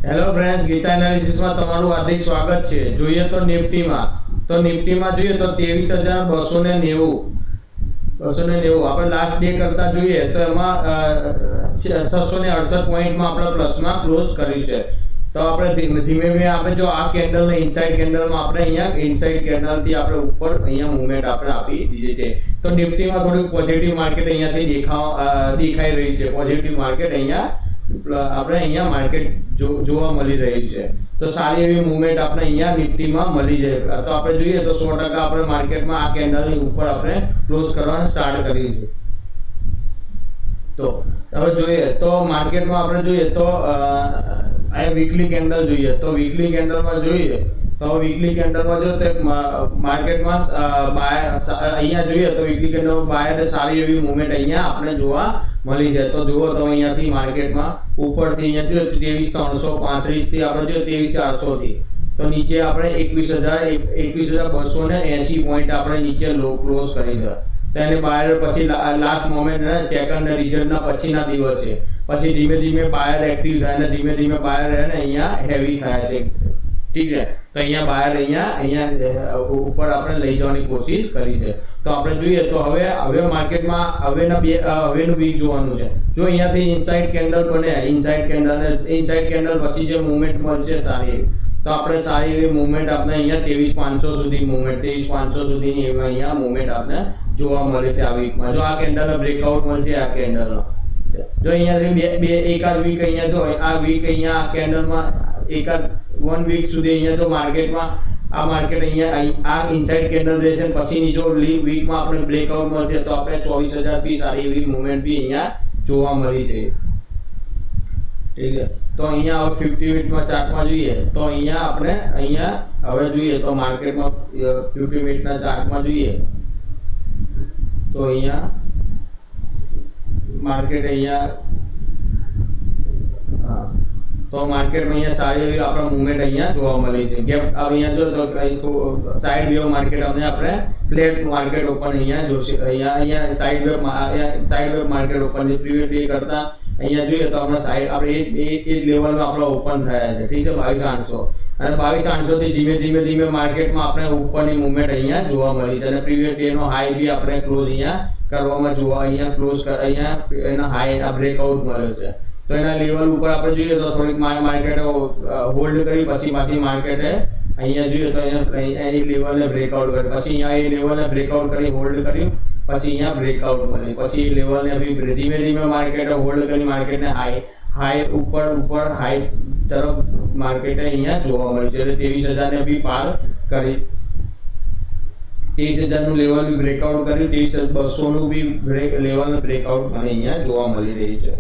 Hello friends, Gita એનાલિસિસમાં તમારું હાર્દિક સ્વાગત છે. જોઈએ તો નિફ્ટીમાં જોઈએ તો 23,290 આપણે લાસ્ટ ડે કરતા જોઈએ તો એમાં 668 પોઈન્ટમાં આપણે પ્લસમાં ક્લોઝ કર્યું છે. તો આપણે ધીમે ધીમે આપણે જો આ કેન્ડલ ને ઇનસાઇડ કેન્ડલમાં આપણે અહીંયા ઇનસાઇડ કેન્ડલથી આપણે ઉપર અહીંયા મૂવમેન્ટ આપણે આપી દીધી છે. તો નિફ્ટીમાં થોડું પોઝિટિવ માર્કેટ અહીંયાથી દેખાઈ રહી છે. પોઝિટિવ માર્કેટ અહીંયા આપણે અહીંયા માર્કેટ જોવા મળી રહ્યું છે. તો સારી એવી મૂવમેન્ટ આપણે અહીંયા નિફ્ટીમાં મળી જાય. તો આપણે જોઈએ તો 100% આપણે માર્કેટમાં આ કેન્ડલની ઉપર આપણે ક્લોઝ કરવાનું સ્ટાર્ટ કર્યું છે. તો હવે જોઈએ તો માર્કેટમાં આપણે જોઈએ તો આ વીકલી કેન્ડલ જોઈએ તો વીકલી કેન્ડલમાં જોઈએ તો વીકલી કેન્ડલમાં જો તે માર્કેટમાં અહીંયા જોઈએ તો વીકલી કેન્ડલમાં બાયર સારી એવી મૂવમેન્ટ અહીંયા આપણે જોવા મળી છે. તો જુઓ તો અહીંયાથી માર્કેટમાં ઉપરથી અહીંયા જોઈએ 23,335 થી આપણે જોઈએ 23,400 થી તો નીચે આપણે 21,280 પોઈન્ટ આપણે નીચે લો ક્લોઝ કરી છે. તેને બાયર પછી લાસ્ટ મોમેન્ટ ને સેકન્ડ રિઝલ્ટ ના પછીના દિવસે પછી ધીમે ધીમે બાયર એક્ટિવ થાય અને ધીમે ધીમે બાયર ને અહીંયા હેવી થાય છે. ઠીક છે. તો અહીંયા બાયર અહીંયા ઉપર આપણે લઈ જવાની કોશિશ કરી છે. તો આપણે જોઈએ તો હવે માર્કેટમાં હવેનું વીક જોવાનું છે. જો અહીંયાથી ઇનસાઇડ કેન્ડલ બને ઇનસાઇડ કેન્ડલ પછી જે મૂવમેન્ટ મળશે સારી તો આપણે સારી એવી મૂવમેન્ટ આપણે અહીંયા 23,500 સુધી મૂવમેન્ટ 23,500 સુધીની અહીંયા મૂવમેન્ટ આપણે જોવા મળે છે આ વીકમાં. જો આ કેન્ડલનો બ્રેકઆઉટ મળશે આ કેન્ડલનો જો અહીંયાથી એકાદ વીક અહીંયા જો આ વીક અહીંયા આ કેન્ડલમાં એકાદ 1 વીક સુધી અહીંયા જો માર્કેટમાં આ માર્કેટ અહીંયા આ ઇનસાઇડ કેન્ડલ રહેશે પછીની જો વીકમાં આપણે બ્રેકઆઉટ મળશે તો આપણે 24,000 થી સારી એવી મૂવમેન્ટ બી અહીંયા જોવા મળી છે. ઠીક છે. તો અહીંયા હવે 50 મિનિટમાં ચાર્ટમાં જોઈએ તો અહીંયા આપણે અહીંયા હવે જોઈએ તો માર્કેટમાં 50 મિનિટના ચાર્ટમાં જોઈએ તો અહીંયા માર્કેટ અહીંયા તો માર્કેટમાં અહીંયા સારી એવી આપણા મૂવમેન્ટ અહીંયા જોવા મળી છે. ગેપ અહીંયા જો તો સાઇડ વેવ માર્કેટ આપણે ફ્લેટ માર્કેટ ઓપન અહીંયા જોશે અહીંયા side wave market open previous day કરતા અહીંયા જોઈએ તો આપણે એ લેવલમાં આપણા ઓપન થયા છે. ઠીક છે. 22,800 અને 22,800 થી ધીમે માર્કેટમાં આપણે ઉપરની મૂવમેન્ટ અહીંયા જોવા મળી છે અને પ્રીવિયસ ડે નો હાઈ બી આપણે ક્લોઝ અહીંયા કરવામાં જોવા અહીંયા ક્લોઝ અહીંયા એના હાઈ બ્રેકઆઉટ મળ્યો છે. તો એના લેવલ ઉપર આપણે જોઈએ તો થોડીક માર્કેટ હોલ્ડ કરી પછી માર્કેટે અહીંયા જોઈએ તો અહીંયા એ લેવલને બ્રેકઆઉટ કરી પછી અહીંયા એ લેવલને બ્રેકઆઉટ કરી હોલ્ડ કર્યું પછી અહીંયા બ્રેકઆઉટ મળી પછી લેવલને બી ધીમે માર્કેટે હોલ્ડ કરી માર્કેટને હાઈ ઉપર હાઈ તરફ માર્કેટે અહીંયા જોવા મળી છે. એટલે 23,000 ને બી પાર કરી 23,000 નું લેવલ બી બ્રેકઆઉટ કર્યું 23,200 નું બી લેવલ બ્રેકઆઉટ મને અહીંયા જોવા મળી રહી છે.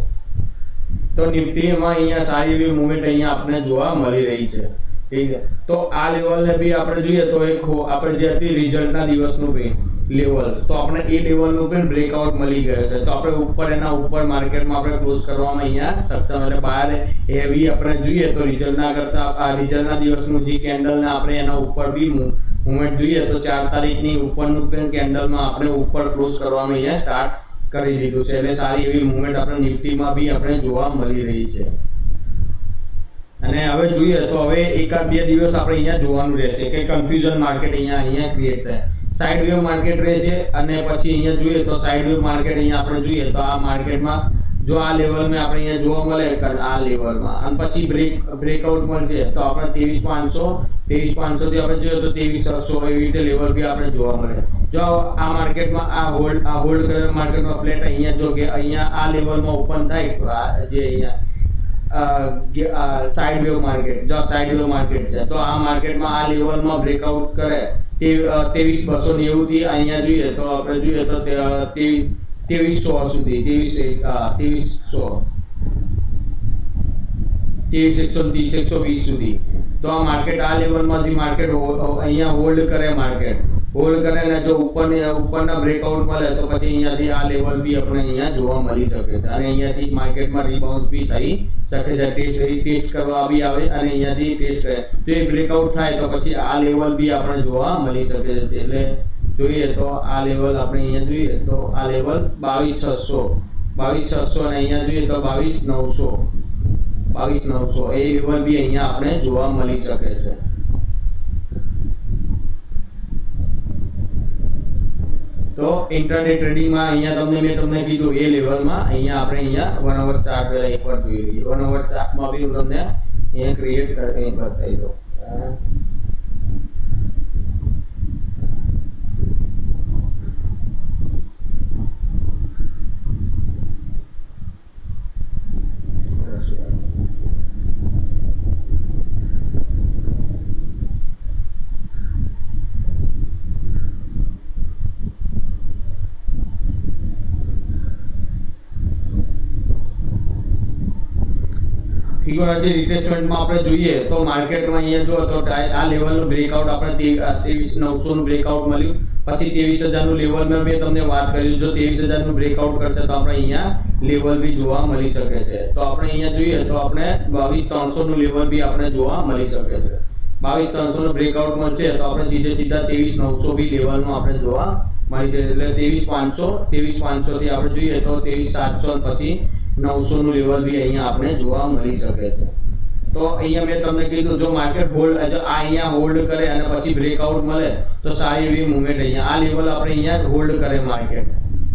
તો નિફ્ટીમાં અહીંયા સારી એવી મૂવમેન્ટ અહીંયા આપણે જોવા મળી રહી છે. ઠીક છે. તો આ લેવલને બી આપણે જોઈએ તો આપણે જે હતી રિઝલ્ટના દિવસનું બી લેવલ તો આપણે એ લેવલનું પણ બ્રેકઆઉટ મળી ગયો છે. તો આપણે એના ઉપર માર્કેટમાં આપણે ક્લોઝ કરવામાં અહીંયા સક્ષમ એટલે બહાર હેવી આપણે જોઈએ તો રિઝલ્ટના કરતા આ રિઝલ્ટના દિવસનું જે કેન્ડલને આપણે એના ઉપર બી મૂવમેન્ટ જોઈએ તો 4 તારીખની ઉપરનું પણ કેન્ડલમાં આપણે ઉપર ક્લોઝ કરવામાં અહીંયા સ્ટાર્ટ કરી દીધું છે. એટલે સારી એવી મૂવમેન્ટ આપણે નિફ્ટીમાં બી આપણે જોવા મળી રહી છે. અને હવે જોઈએ તો હવે એકાદ બે દિવસ આપણે અહીંયા જોવાનું રહેશે કે કન્ફ્યુઝન માર્કેટ અહીંયા ક્રિએટ થાય. સાઇડ વેવ માર્કેટ રહે છે અને પછી અહીંયા જોઈએ તો સાઇડ વેવ માર્કેટ અહીંયા આપણે જોઈએ તો આ માર્કેટમાં જો આ લેવલમાં આપણે અહીંયા જોવા મળે આ લેવલમાં અને પછી બ્રેકઆઉટ મળશે તો આપણે 23,500 થી આપણે જોઈએ તો 23,600 એવી રીતે લેવલ બી આપણે જોવા મળે. જો આ માર્કેટમાં આ હોલ્ડ કરેલ માર્કેટમાં ફ્લેટ અહીંયા જો કે અહીંયા આ લેવલમાં ઓપન થાય જે અહીંયા સાઇડ વેવ માર્કેટ જો સાઇડ વેવ માર્કેટ છે તો આ માર્કેટમાં આ લેવલમાં બ્રેકઆઉટ કરે 23,290 થી અહીંયા જોઈએ તો આપણે જોઈએ તો 23,100 સુધી 23,120 સુધી તો આ માર્કેટ આ લેવલમાંથી માર્કેટ અહીંયા હોલ્ડ કરે ને જો ઉપરના બ્રેકઆઉટ મળે તો પછી અહીંયાથી આ લેવલ બી આપણે અહીંયા જોવા મળી શકે છે અને અહીંયાથી માર્કેટમાં રીબાઉન્સ બી થઈ શકે છે. ટેસ્ટ કરવા બી આવે અને અહીંયાથી ટેસ્ટ કરે તો એ બ્રેકઆઉટ થાય તો પછી આ લેવલ બી આપણે જોવા મળી શકે છે. એટલે જોઈએ તો આ લેવલ આપણે અહીંયા જોઈએ તો આ લેવલ 22,600 અને અહીંયા જોઈએ તો 22,900 22,900 એ લેવલ બી અહીંયા આપણે જોવા મળી શકે છે. તો ઇન્ટરનેટ ટ્રેડિંગમાં અહીંયા મેં તમને કીધું એ લેવલમાં અહીંયા આપણે અહીંયા 1 hour ચાર્ટ પહેલા એકવાર જોઈ લઈએ. 1 hour ચાર્ટમાં બી હું તમને અહીંયા ક્રિએટ કરીને બતાવી દઉં. ફિબોનાચી રિટ્રેસમેન્ટમાં આપણે જોઈએ તો માર્કેટમાં અહીંયા જો તો આ લેવલનું બ્રેકઆઉટ આપણે 23,900 નું બ્રેકઆઉટ મળ્યું. પછી 23,000 નું લેવલ મેં તમને વાત કરી, જો 23,000 નું બ્રેકઆઉટ કરશે તો આપણે અહીંયા લેવલ બી જોવા મળી શકે છે. તો આપણે અહીંયા જોઈએ તો આપણે 22,300 નું લેવલ બી આપણે જોવા મળી શકે છે. 22,300 નું બ્રેકઆઉટ મળશે તો આપણે સીધા 23,900 બી લેવલનું આપણે જોવા મળી જશે. એટલે 23,500 થી આપણે જોઈએ તો 23,700 પછી 900 નું લેવલ બી અહીંયા આપણે જોવા મળી શકે છે. તો અહીંયા મેં તમને કીધું જો માર્કેટ હોલ્ડ જો આ અહીંયા હોલ્ડ કરે અને પછી બ્રેકઆઉટ મળે તો સારી એવી મૂવમેન્ટ અહીંયા આ લેવલ આપણે અહીંયા હોલ્ડ કરે માર્કેટ,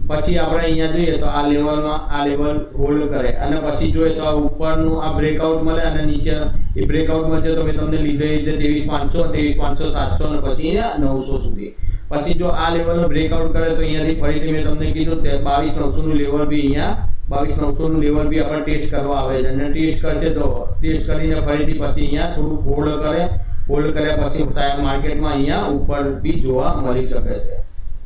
પછી આપણે અહીંયા જોઈએ તો આ લેવલમાં આ લેવલ હોલ્ડ કરે અને પછી જોઈએ તો આ ઉપરનું આ બ્રેકઆઉટ મળે અને નીચે એ બ્રેકઆઉટ મળશે તો મેં તમને લીધે રીતે 23,500 700 અને પછી 900 સુધી. પછી જો આ લેવલનો બ્રેકઆઉટ કરે તો અહીંયાથી ફરીથી મેં તમને કીધું 22,900 નું લેવલ બી અહીંયા 22,900 નું લેવલ બી આપણે ટેસ્ટ કરવા આવે છે અને ટેસ્ટ કરશે તો ટેસ્ટ કરીને ફરીથી પછી અહીંયા થોડું હોલ્ડ કર્યા પછી માર્કેટમાં અહીંયા ઉપર બી જોવા મળી શકે છે.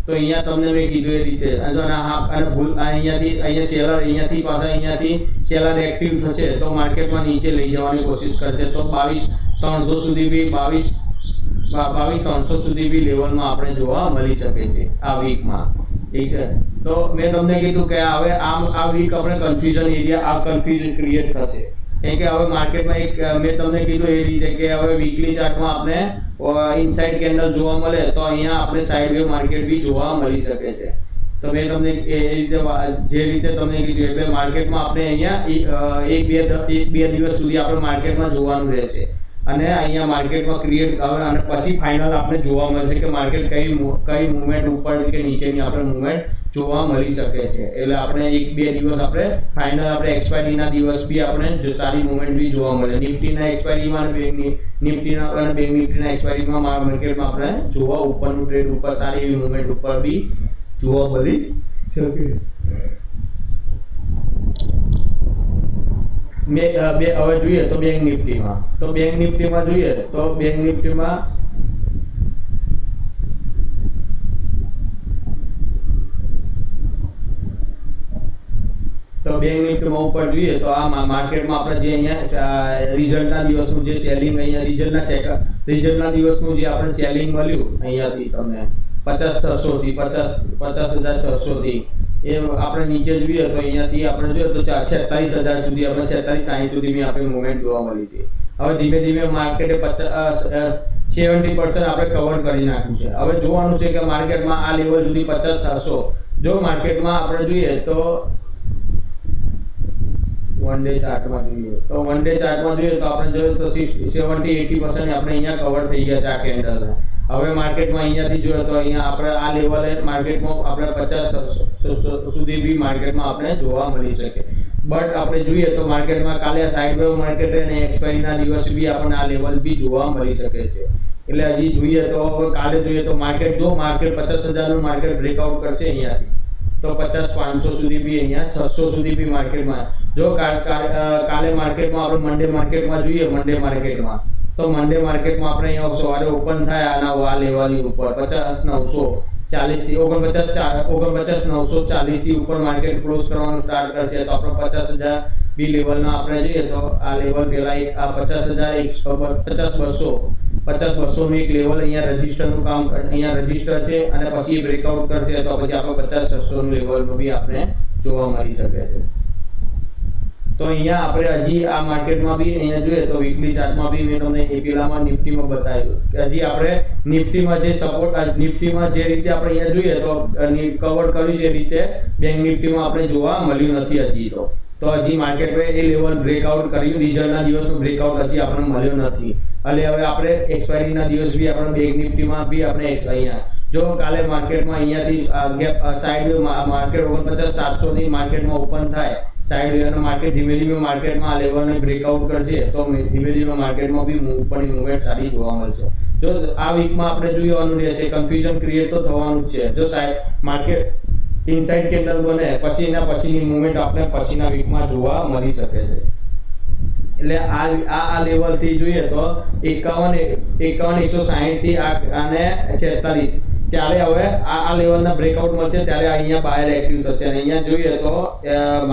તો અહીંયા તમને મેં કીધું એ રીતે અહીંયા સેલર અહીંયાથી સેલર એક્ટિવ થશે તો માર્કેટમાં નીચે લઈ જવાની કોશિશ કરશે તો 22,300 સુધી બી 22,300 સુધી બી લેવલમાં આપણે જોવા મળી શકે છે આ વીકમાં. ઠીક છે. તો મેં તમને કીધું કે હવે આ વીક આપણે કન્ફ્યુઝન ક્રિએટ થશે કેમ કે હવે માર્કેટમાં એક મેં તમને કીધું એ રીતે કે હવે વીકલી ચાર્ટમાં આપણે ઇનસાઇડ કેન્ડલ જોવા મળે તો અહીંયા આપણે સાઇડવે માર્કેટ બી જોવા મળી શકે છે. તો મેં તમને એ રીતે જે રીતે તમને કીધું એટલે માર્કેટમાં આપણે અહીંયા એક બે દિવસ સુધી આપણે માર્કેટમાં જોવાનું રહેશે અને અહીંયા માર્કેટમાં ક્રિએટ આવે અને પછી ફાઇનલ આપણે જોવા મળશે કે માર્કેટ કઈ મૂવમેન્ટ ઉપર કે નીચેની આપણે મૂવમેન્ટ જોવા મળી શકે છે. એટલે આપણે એક બે દિવસ આપણે ફાઇનલ આપણે એક્સપાયરીના દિવસ બી આપણે જો સારી મૂવમેન્ટ બી જોવા મળે. નિફ્ટીના એક્સપાયરીમાં અને બેંક નિફ્ટીના એક્સપાયરીમાં માર્કેટમાં આપણે જોવા ઉપરનું ટ્રેડ ઉપર સારી એવી મૂવમેન્ટ ઉપર બી જોવા મળી શકે. હવે જોઈએ તો બેંક નિફ્ટીમાં જોઈએ તો બેંક નિફ્ટીમાં ઉપર જોઈએ તો આ માર્કેટમાં આપણે જે અહીંયા રિઝલ્ટના દિવસનું જે સેલિંગ અહીંયા રિઝલ્ટના દિવસનું જે આપણે સેલિંગ મળ્યું અહીંયાથી તમને 50,600 થી 50,600 થી એ આપણે નીચે જોઈએ તો અહીંયાથી આપણે જોઈએ તો 46,000 સુધી આપણે 46,60 સુધીની આપણી મૂવમેન્ટ જોવા મળી હતી. હવે ધીમે ધીમે માર્કેટે 70% આપણે કવર કરી નાખ્યું છે. હવે જોવાનું છે કે માર્કેટમાં આ લેવલ સુધી 50,700 જો માર્કેટમાં આપણે જોઈએ તો વન ડે ચાર્ટમાં જોઈએ તો આપણે જોઈએ તો 70-80% આપણે અહીંયા કવર થઈ ગયા છે આ કેન્ડલ. હવે માર્કેટમાં અહીંયાથી જોઈએ તો અહીંયા આપણે આ લેવલે માર્કેટમાં આપણે 50 સુધી બી માર્કેટમાં આપણે જોવા મળી શકે. બટ આપણે જોઈએ તો માર્કેટમાં કાલે સાઇડવેવ માર્કેટ અને એક્સપાયરીના દિવસ બી આપણને આ લેવલ બી જોવા મળી શકે છે. એટલે હજી જોઈએ તો કાલે જોઈએ તો માર્કેટ 50,000 નું માર્કેટ બ્રેકઆઉટ કરશે અહીંયાથી તો 50,500 સુધી બી અહીંયા 600 સુધી બી માર્કેટમાં જો કાલે માર્કેટમાં આપણે મંડે માર્કેટમાં જોઈએ તો મંડે માર્કેટમાં આપણે અહીંયા સવારે ઓપન થાય આના આ લેવલની ઉપર 50,940 થી 49,940 થી ઉપર માર્કેટ ક્લોઝ કરવાનું સ્ટાર્ટ કરશે તો આપણે 50,000 બી લેવલના આપણે જોઈએ તો આ લેવલ પહેલા આ 50,200 નું એક લેવલ અહીંયા રજિસ્ટરનું કામ અહીંયા રજિસ્ટર છે અને પછી બ્રેકઆઉટ કરશે તો પછી આપણે 50,600 નું લેવલનું બી આપણે જોવા મળી શકે છે. તો અહીંયા આપણે હજી આ માર્કેટમાં બી અહીંયા જોઈએ તો વીકલી ચાર્ટમાં બી મેં તમને એ પેલામાં નિફ્ટીમાં બતાવ્યું કે હજી આપણે નિફ્ટીમાં જે સપોર્ટ નિફ્ટીમાં જે રીતે આપણે અહીંયા જોઈએ તો કવર કર્યું છે એ રીતે બેંક નિફ્ટીમાં આપણે જોવા મળ્યું નથી હજી. તો તો હજી માર્કેટમાં એ લેવલ બ્રેકઆઉટ કર્યું, રિઝલ્ટના દિવસનો બ્રેકઆઉટ હજી આપણને મળ્યો નથી. એટલે હવે આપણે એક્સપાયરીના દિવસ બી આપણે બેંક નિફ્ટીમાં બી આપણે અહીંયા જો કાલે માર્કેટમાં અહીંયાથી સાઈડ માર્કેટ 49,700 ની માર્કેટમાં ઓપન થાય, સાઈડ વેનો માર્કેટ ધીમે ધીમે માર્કેટમાં આ લેવલને બ્રેકઆઉટ કરશે તો ધીમે ધીમે માર્કેટમાં બી ઉપરની મૂવમેન્ટ સારી જોવા મળશે. જો આ વીકમાં આપણે જોવાનું રહેશે, કન્ફ્યુઝન ક્રિએટ તો થવાનું જ છે. જો સાઈડ માર્કેટ ઇનસાઇડ કેન્ડલ બને પછી એના પછીની મૂવમેન્ટ આપણે પછીના વીકમાં જોવા મળી શકે છે. એટલે આ લેવલ થી જોઈએ તો 51,160 થી આને 46 ત્યારે હવે આ લેવલના બ્રેકઆઉટ મળશે ત્યારે અહીંયા બાયર એક્ટિવ થશે. અને અહીંયા જોઈએ તો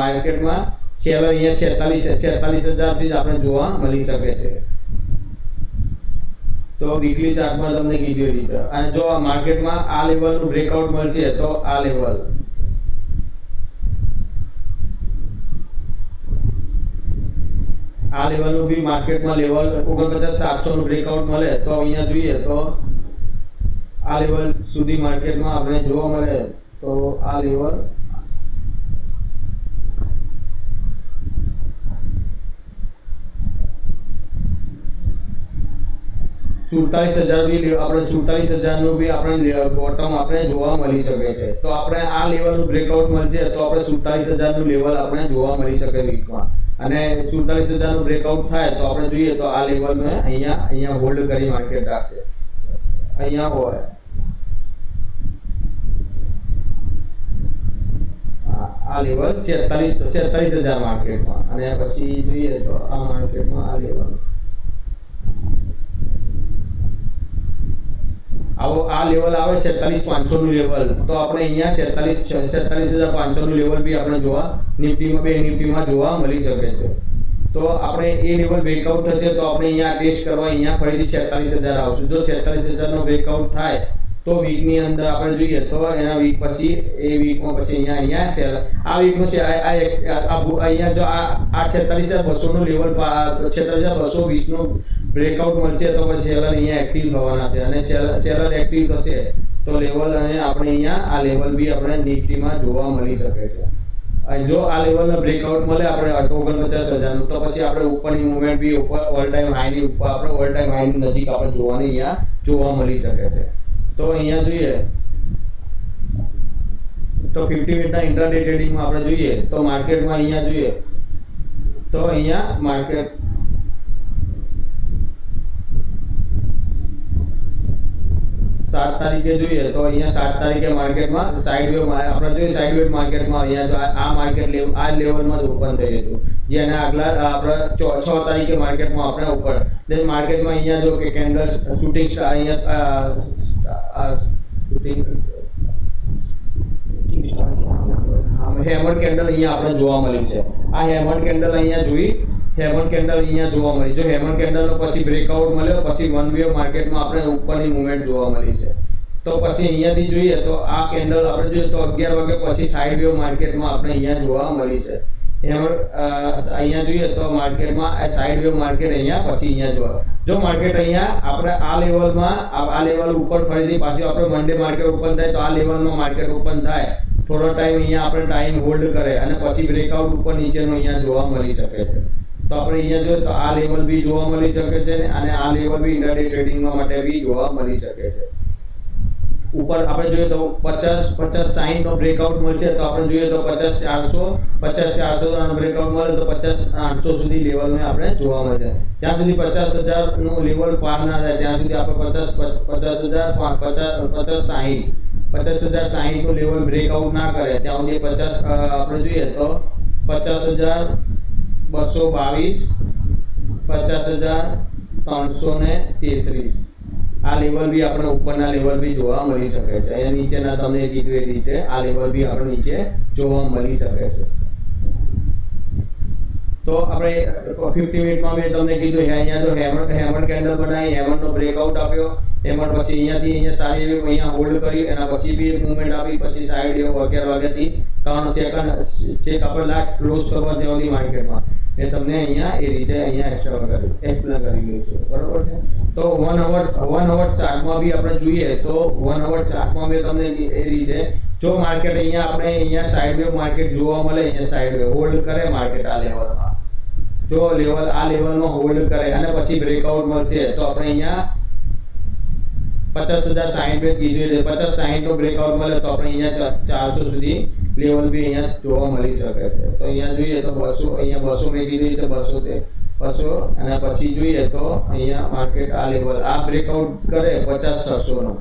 માર્કેટમાં સેલર અહીંયા 46,000 થી જ આપણે જોવા મળી શકે છે. તો વીકલી ચાર્ટમાં તમને કીધું એ રીતે. અને જો માર્કેટમાં આ લેવલનું બ્રેકઆઉટ મળશે તો આ લેવલ નું બી માર્કેટમાં લેવલ 49,700 નું બ્રેકઆઉટ મળે તો અહીંયા જોઈએ તો આ લેવલ સુધી માર્કેટમાં આપણે જોવા મળે તો આ લેવલ 47,000 બી આપણે 47,000 નું બી આપણે બોટમ આપણે જોવા મળી શકે છે. તો આપણે આ લેવલનું બ્રેકઆઉટ મળશે તો આપણે 47,000 નું લેવલ આપણે જોવા મળી શકે વીકમાં. અને 47,000 નું બ્રેકઆઉટ થાય તો આપણે જોઈએ તો આ લેવલને અહીંયા હોલ્ડ કરી માર્કેટ રાખશે. અહીંયા હોય આ લેવલ 46,000 માર્કેટમાં. અને પછી જોઈએ તો આ માર્કેટમાં આ લેવલ આ લેવલ આવે 46,500 નું લેવલ તો આપણે અહીંયા 46,500 નું લેવલ બી આપણે જોવા નિફ્ટીમાં બે નિફ્ટીમાં જોવા મળી શકે છે. તો આપણે એ લેવલ બ્રેકઆઉટ થશે તો આપણે અહીંયા ટેસ્ટ કરવા અહીંયા ફરીથી 46,000 આવશે. જો 46,000 નો બ્રેકઆઉટ થાય તો વીકની અંદર આપણે જોઈએ તો એના વીક પછી એ વીકમાં પછી અહીંયા આ વીકનું છે અહીંયા જો આ 46,200 નું લેવલ 46,220 નું બ્રેકઆઉટ મળશે તો પછી સેલર અહીંયા એક્ટિવ થવાના છે. અને સેલર એક્ટિવ થશે તો લેવલ અને આપણે અહીંયા આ લેવલ બી આપણે નિફ્ટીમાં જોવા મળી શકે છે. જો આ લેવલનો બ્રેકઆઉટ મળે આપણે 49,000 નું તો પછી આપણે ઉપરની મૂવમેન્ટ બી ઉપર ઓલ ટાઈમ હાઈની ઉપર આપણે ઓલ ટાઈમ હાઈની નજીક આપણે જોવાની અહીંયા જોવા મળી શકે છે. તો અહીંયા જોઈએ તો 50 મિનિટના ઇન્ટ્રાડે ટ્રેડિંગમાં આપણે જોઈએ તો માર્કેટમાં અહીંયા જોઈએ તો અહીંયા માર્કેટ 7 તારીખે જોઈએ તો અહીંયા 7 તારીખે માર્કેટમાં સાઇડ વેવ આપણે જોઈએ સાઇડ વેવ માર્કેટમાં અહીંયા જો આ માર્કેટ લેવલ આ લેવલમાં જ ઓપન થયું હતું જેના આગલા આપણે 6 તારીખે માર્કેટમાં આપણે ઉપર દેન માર્કેટમાં અહીંયા જો કે કેન્ડલ શૂટિંગ સ્ટાર અહીંયા શૂટિંગ હેમર કેન્ડલ અહીંયા આપણે જોવા મળી છે. આ હેમર કેન્ડલ અહીંયા જોઈ હેમર કેન્ડલ અહીંયા જોવા મળી. જો હેમર કેન્ડલનો પછી બ્રેકઆઉટ મળ્યો પછી વન વે માર્કેટમાં આપણે ઉપરની મૂવમેન્ટ જોવા મળી છે. તો પછી અહીંયાથી જોઈએ તો આ કેન્ડલ આપણે જોઈએ તો 11 વાગે પછી સાઇડ વેવ માર્કેટમાં આપણે અહીંયા જોવા મળી છે. હેમર અહીંયા જોઈએ તો માર્કેટમાં સાઇડ વેવ માર્કેટ અહીંયા પછી અહીંયા જોવા જો માર્કેટ અહીંયા આપણે આ લેવલમાં આ લેવલ ઉપર ફરીથી પાછી આપણે મંડે માર્કેટ ઓપન થાય તો આ લેવલમાં માર્કેટ ઓપન થાય થોડો ટાઈમ અહીંયા આપણે ટાઈમ હોલ્ડ કરે અને પછી બ્રેકઆઉટ ઉપર નીચેનો અહીંયા જોવા મળી શકે છે. તો આપણે અહીંયા જોઈએ તો આ લેવલ બી જોવા મળી શકે છે અને આ લેવલ બી ઇન્ટ્રાડે ટ્રેડિંગમાં માટે બી જોવા મળી શકે છે. ઉપર આપણે જોઈએ તો 50-60 નો બ્રેકઆઉટ મળશે તો આપણે જોઈએ તો 50-400 નો બ્રેકઆઉટ મળે તો 50-800 સુધી લેવલને આપણે જોવા મળશે. જ્યાં સુધી 50,000 નું લેવલ પાર ના થાય ત્યાં સુધી આપણે 50,060 નું લેવલ બ્રેકઆઉટ ના કરે ત્યાં સુધી 50 આપણે જોઈએ તો 50,222 50,333 આ લેવલ બી આપણે ઉપરના લેવલ બી જોવા મળી શકે છે. અહીંયા નીચેના તમને કીધું એ રીતે આ લેવલ બી આપણે નીચે જોવા મળી શકે છે. તો આપણે 50 મિનિટમાં મેં તમને કીધું અહીંયા જો હેમર કેન્ડલ બનાવી હેમરનો બ્રેકઆઉટ આપ્યો હેમર પછી અહીંયાથી અહીંયા સારી એવી અહીંયા હોલ્ડ કરી એના પછી બી એક મૂવમેન્ટ આપી પછી સાઈડ એવો 11 વાગ્યાથી 3 સેકન્ડ ચેક આપણે લાસ્ટ ક્લોઝ કરવા દેવાની માર્કેટમાં એ તમને અહીંયા એ રીતે અહીંયા એક્સપ્લેન કરી દઉં છું બરોબર છે. તો 1 અવર ચાર્ટમાં બી આપણે જોઈએ તો 1 અવર ચાર્ટમાં મેં તમને એ રીતે જો માર્કેટ અહીંયા આપણે અહીંયા સાઇડવેવ માર્કેટ જોવા મળે, અહીંયા સાઇડવેવ હોલ્ડ કરે માર્કેટ આ લેવલમાં, જો લેવલ આ લેવલમાં હોલ્ડ કરે અને પછી બ્રેકઆઉટ મળશે તો આપણે અહીંયા 50,060 કીધું એટલે 50-60 નો બ્રેકઆઉટ મળે તો આપણે અહીંયા 400 સુધી લેવલ બી અહીંયા જોવા મળી શકે છે. તો અહીંયા જોઈએ તો 200, અહીંયા 200 મેં કીધું તો 200 તે 200 અને પછી જોઈએ તો અહીંયા માર્કેટ આ લેવલ આ બ્રેકઆઉટ કરે 50-600 નો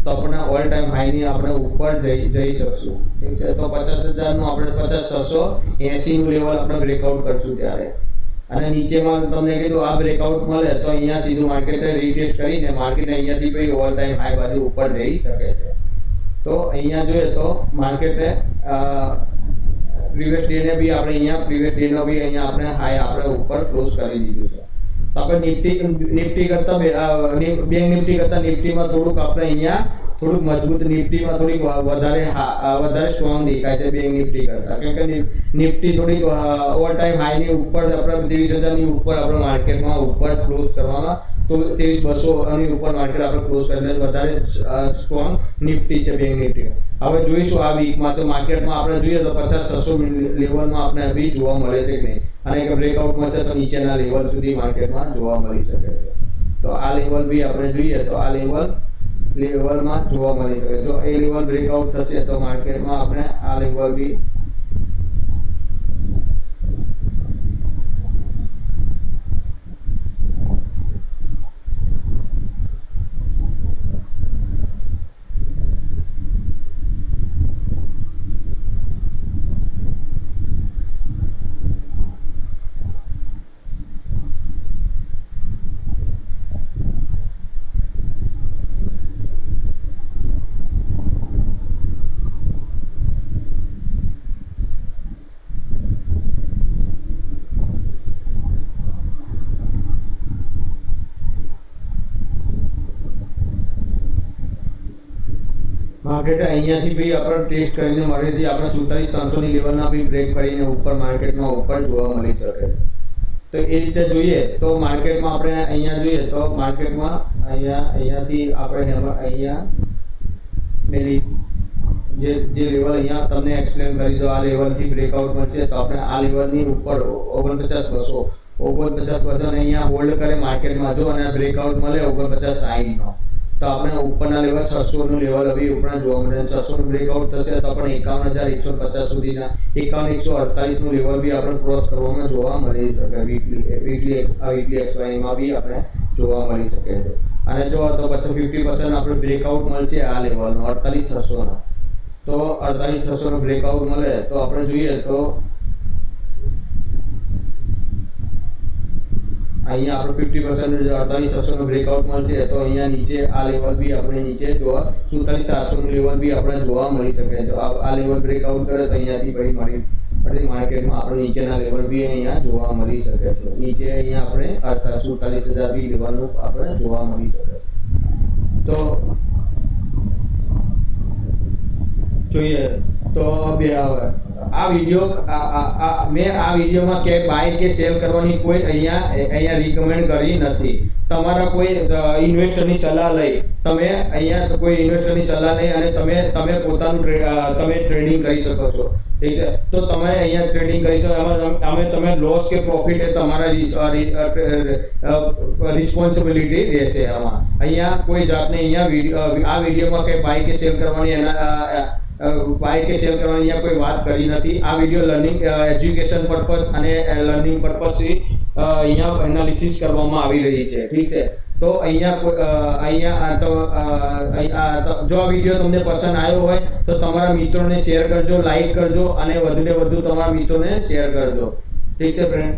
તો આપણે ઓલ ટાઈમ હાઈ ની આપણે ઉપર જઈ શકશું. ઠીક છે, તો 50,000 નું આપણે 50-680 નું લેવલ આપણે બ્રેકઆઉટ કરશું ત્યારે. અને નીચેમાં તમને કીધું આ બ્રેકઆઉટ મળે તો અહીંયા સીધું માર્કેટે રીટેસ્ટ કરીને માર્કેટ અહીંયાથી પછી ઓલ ટાઈમ હાઈ બાજુ ઉપર જઈ શકે છે. તો અહીંયા જોઈએ તો માર્કેટે પ્રીવિયસ ડે ને બી આપણે અહીંયા પ્રીવિયસ ડે નો બી અહીંયા આપણે હાઈ આપણે ઉપર ક્લોઝ કરી દીધું છે. તો આપણે નિફ્ટી કરતા બેંક નિફ્ટી કરતા નિફ્ટીમાં થોડુંક આપણે અહીંયા થોડુંક મજબૂત, નિફ્ટીમાં થોડીક વધારે સ્ટ્રોંગ દેખાય છે બેંક નિફ્ટી કરતા, કેમ કે નિફ્ટી થોડીક ઓલ ટાઈમ હાઈ ની ઉપર આપણે 23,000 ની ઉપર આપણે માર્કેટમાં ઉપર ક્લોઝ કરવામાં તો 23,200 ની ઉપર માર્કેટ આપણે ક્લોઝ કરીને વધારે સ્ટ્રોંગ નિફ્ટી છે બેંક નિફ્ટી. હવે જોઈશું આ વીકમાં તો માર્કેટમાં આપણે જોઈએ તો 50-600 લેવલમાં આપણે અભી જોવા મળે છે કે નહીં, અને એક બ્રેકઆઉટ મળશે તો નીચેના લેવલ સુધી માર્કેટમાં જોવા મળી શકે છે. તો આ લેવલ બી આપણે જોઈએ તો આ લેવલમાં જોવા મળી શકે. જો એ લેવલ બ્રેકઆઉટ થશે તો માર્કેટમાં આપણે આ લેવલ બી માર્કેટ અહીંયાથી બી આપણે ટેસ્ટ કરીને મળેથી આપણે 47,300 ની લેવલના બી બ્રેક કરીને ઉપર માર્કેટમાં ઉપર જોવા મળી શકે. તો એ રીતે જોઈએ તો માર્કેટમાં આપણે અહીંયા જોઈએ તો માર્કેટમાં અહીંયાથી આપણે અહીંયા જે લેવલ અહીંયા તમને એક્સપ્લેન કરી દો, આ લેવલથી બ્રેકઆઉટ મળશે તો આપણે આ લેવલની ઉપર 49,200 અહીંયા હોલ્ડ કરે માર્કેટમાં જો અને બ્રેકઆઉટ મળે 49,60 નો તો આપણે ઉપરના લેવલ 600 નું લેવલ હવે ઉપર જોવા મળે. 600 નું બ્રેકઆઉટ થશે તો આપણે 51,150 સુધીના 51,148 નું લેવલ બી આપણે ક્રોસ કરવામાં જોવા મળી શકે. વીકલી એક્સપાયરી માં બી આપણે જોવા મળી શકે છે. અને જો તો પછી 50% આપણે બ્રેકઆઉટ મળશે આ લેવલનો 48,600 નો, તો 48,600 નો બ્રેકઆઉટ મળે તો આપણે જોઈએ તો અહીંયા આપણે 50% 48,600 નો બ્રેકઆઉટ મળશે તો અહીંયા નીચે આ લેવલ બી આપણે નીચે જોવા 47,400 નું લેવલ બી આપણે જોવા મળી શકે. તો આ લેવલ બ્રેકઆઉટ કરે તો અહીંયાથી પછી માર્કેટમાં આપણે નીચેના લેવલ બી અહીંયા જોવા મળી શકે છે. નીચે અહીંયા આપણે 47,000 બી લેવલનું આપણે જોવા મળી શકે. તો જોઈએ તો બે આ વિડીયો મેં આ વિડીયોમાં કે બાય કે સેલ કરવાની કોઈ અહીંયા રિકમેન્ડ કરી નથી. તમારા કોઈ ઇન્વેસ્ટરની સલાહ લઈ તમે અહીંયા કોઈ ઇન્વેસ્ટરની સલાહ લઈ અને તમે પોતાનું તમે ટ્રેડિંગ કરી શકો છો. ઠીક છે, તો તમે અહીંયા ટ્રેડિંગ કરી શકો. તમે લોસ કે પ્રોફિટ એ તમારા રિસ્પોન્સિબિલિટી રહેશે. આમાં અહીંયા કોઈ જાતને અહીંયા આ વિડીયોમાં કે બાય કે સેલ કરવાની બાય કે સેલ કરવાની અહીંયા કોઈ વાત કરી નથી. આ વિડીયો લર્નિંગ એજ્યુકેશન પર્પઝ અને લર્નિંગ પર્પઝથી અહીંયા એનાલિસિસ કરવામાં આવી રહી છે. ઠીક છે, તો અહીંયા જો આ વિડીયો તમને પસંદ આવ્યો હોય તો તમારા મિત્રોને શેર કરજો, લાઈક કરજો અને વધુને વધુ તમારા મિત્રોને શેર કરજો. ઠીક છે ફ્રેન્ડ.